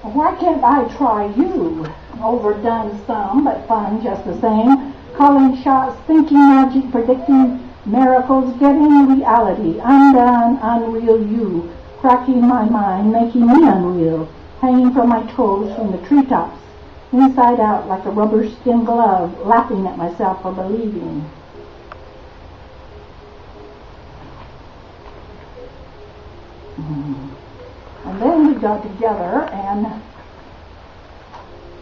Why can't I try you? Overdone some, but fun just the same. Calling shots, thinking magic, predicting miracles, getting reality. Undone, unreal you. Cracking my mind, making me unreal. Hanging from my toes from the treetops. Inside out like a rubber skin glove. Laughing at myself for believing. And then we got together, and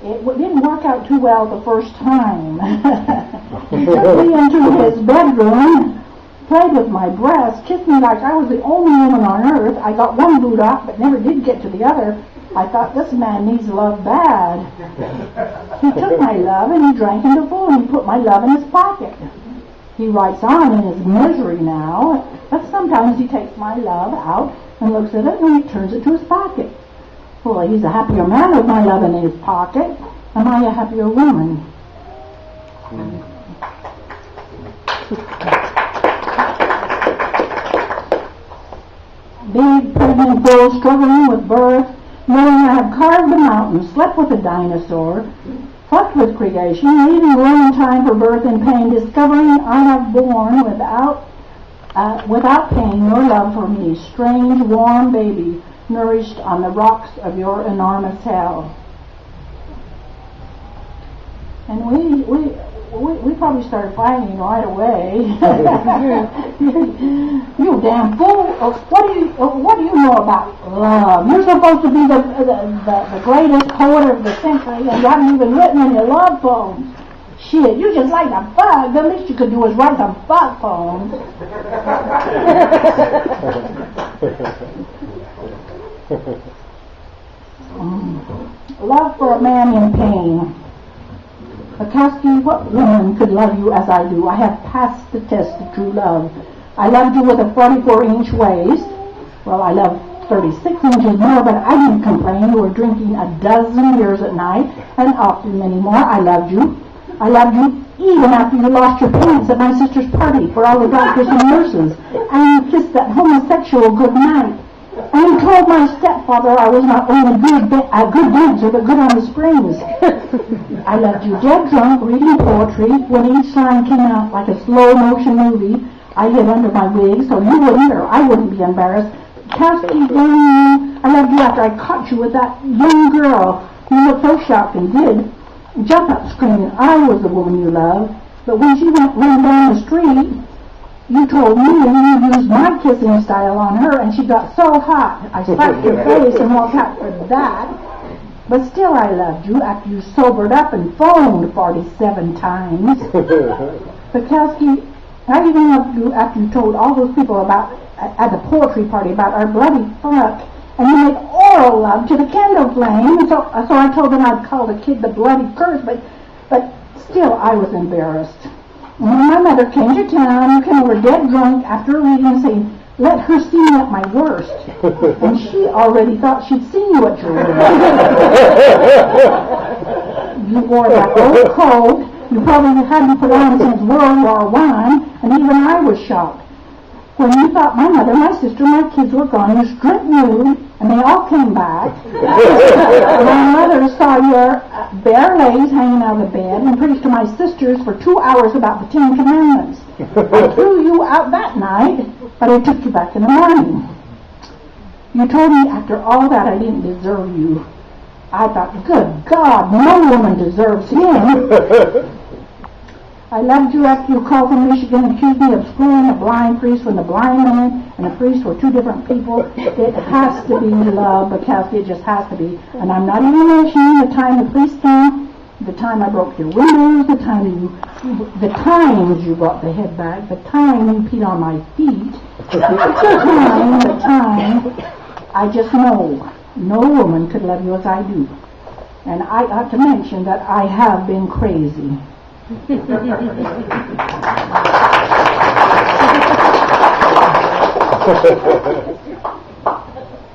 it didn't work out too well the first time. He took me into his bedroom, played with my breasts, kissed me like I was the only woman on earth. I got one boot off, but never did get to the other. I thought, this man needs love bad. He took my love and he drank into full, and he put my love in his pocket. He writes on in his misery now, but sometimes he takes my love out and looks at it and he turns it to his pocket. Well, he's a happier man with my love in his pocket. Am I a happier woman? Big, pregnant bull struggling with birth, knowing I had carved a mountain, slept with a dinosaur, fucked with creation, leaving long time for birth and pain, discovering I have born without pain nor love for me, strange, warm baby, nourished on the rocks of your enormous hell. And we probably started fighting right away. You damn fool! What do you know about love? You're supposed to be the greatest poet of the century, and you haven't even written any love poems. Shit, you just like to fuck. The least you could do is write some fuck poems. Love for a man in pain. Bukowski, what woman could love you as I do? I have passed the test of true love. I loved you with a 44-inch waist. Well, I love 36 inches more, but I didn't complain. You were drinking a dozen beers at night, and often many more. I loved you. I loved you even after you lost your pants at my sister's party for all the doctors and nurses, and you kissed that homosexual good night. And you told my stepfather I was not only a good dancer, but good on the springs. I loved you dead drunk, reading poetry. When each line came out like a slow-motion movie, I hid under my wig so you wouldn't, or I wouldn't be embarrassed. Bukowski, I loved you after I caught you with that young girl. You looked so shocked and did jump up screaming, I was the woman you loved. But when she ran down the street, you told me you used my kissing style on her, and she got so hot. I slapped your face and walked out for that. But still I loved you after you sobered up and phoned 47 times. Bukowski, I even loved you after you told all those people about at the poetry party about our bloody fuck, and you made oral love to the candle flame. And so I told them I'd call the kid the bloody curse, but still I was embarrassed. And when my mother came to town, you came over dead drunk after a reading saying, let her see me at my worst. And she already thought she'd seen you at your worst. You wore that old coat you probably hadn't put on since World War I, and even I was shocked. When you thought my mother, my sister, my kids were gone, you stripped nude, and they all came back. My mother saw your bare legs hanging out of the bed and preached to my sisters for 2 hours about the 10 Commandments. I threw you out that night, but I took you back in the morning. You told me after all that I didn't deserve you. I thought, good God, no woman deserves him. I loved you after you called from Michigan and accused me of screwing a blind priest when the blind man and the priest were two different people. It has to be love, Bukowski, it just has to be. And I'm not even mentioning the time the police came, the time I broke your windows, the times you brought the head back, the time you peed on my feet, the time, I just know no woman could love you as I do. And I ought to mention that I have been crazy.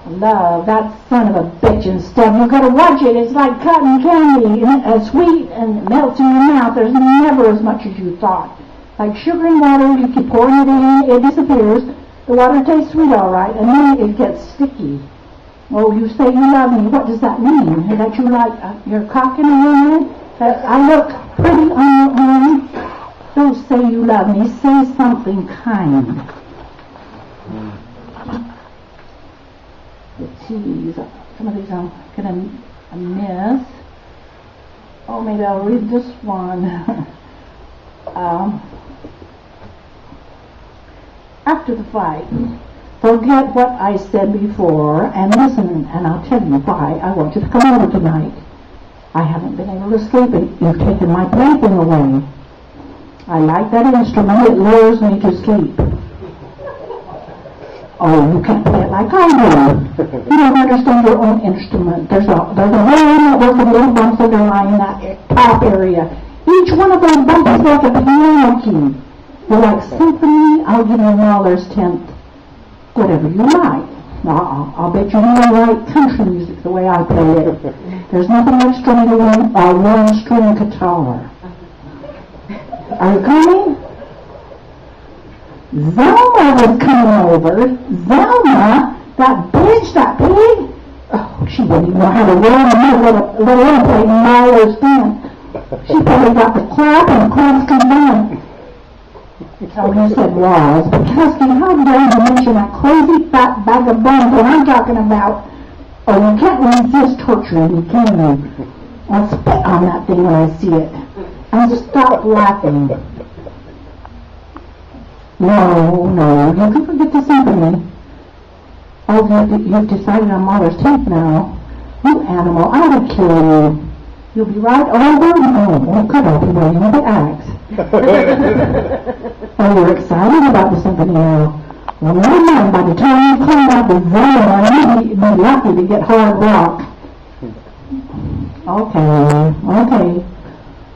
Love, that son of a bitch and stuff. You gotta watch it. It's like cotton candy, sweet and it melts in your mouth. There's never as much as you thought. Like sugar and water, you keep pouring it in, it disappears. The water tastes sweet all right, and then it gets sticky. Oh, you say you love me. What does that mean? That you like your cock in your head? That I look pretty on your arm? Don't say you love me. Say something kind. Geez, some of these I'm going to miss. Oh, maybe I'll read this one. After the fight, forget what I said before and listen, and I'll tell you why I want you to come over tonight. I haven't been able to sleep, and you've taken my plaything away. I like that instrument. It lures me to sleep. Oh, you can't play it like I do. You don't understand your own instrument. There's a whole network of little bumps underlying that top area. Each one of those bumps is like a piano key. You're like symphony. I'll give you Mahler's 10th. Whatever you like. I'll bet you know right country music the way I play it. There's nothing like strumming a one-string guitar. Are you coming? Zelma was coming over. Zelma, that bitch, that pig. Oh, she didn't even know how to roll, let alone play Mahler's 10th. She probably got the clap and the claps combined. Oh, you said was. Bukowski, how dare you mention that crazy fat bag of bones that I'm talking about? Oh, you can't resist torturing me, can you? I'll spit on that thing when I see it. And stop laughing. No, you can forget the symphony. Oh, you've decided on Mahler's 10th now. You animal, I will kill you. You'll be right over? Oh, good, I'll be waiting with the axe. Oh, you're excited about the symphony now. Well, never mind, by the time you clean out the Zelma, you'll be lucky to get hard rock. Okay.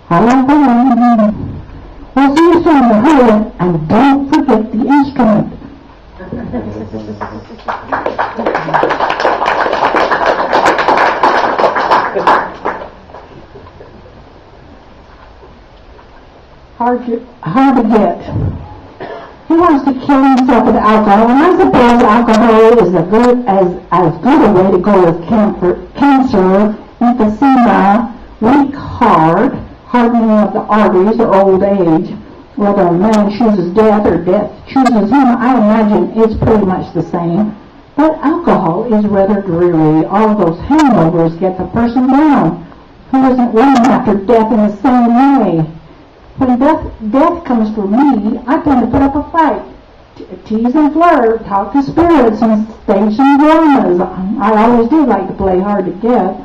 I like the one. We'll see you soon, hurry, and don't forget the instrument. Hard to get. He wants to kill himself with alcohol, and I suppose alcohol is as good a way to go as cancer, emphysema, weak heart, hardening of the arteries, or old age. Whether a man chooses death or death chooses him, I imagine it's pretty much the same. But alcohol is rather dreary. All those hangovers get the person down. Who isn't running after death in the same way? When death comes for me, I plan to put up a fight. Tease and flirt, talk to spirits, and stage some dramas. I always do like to play hard to get.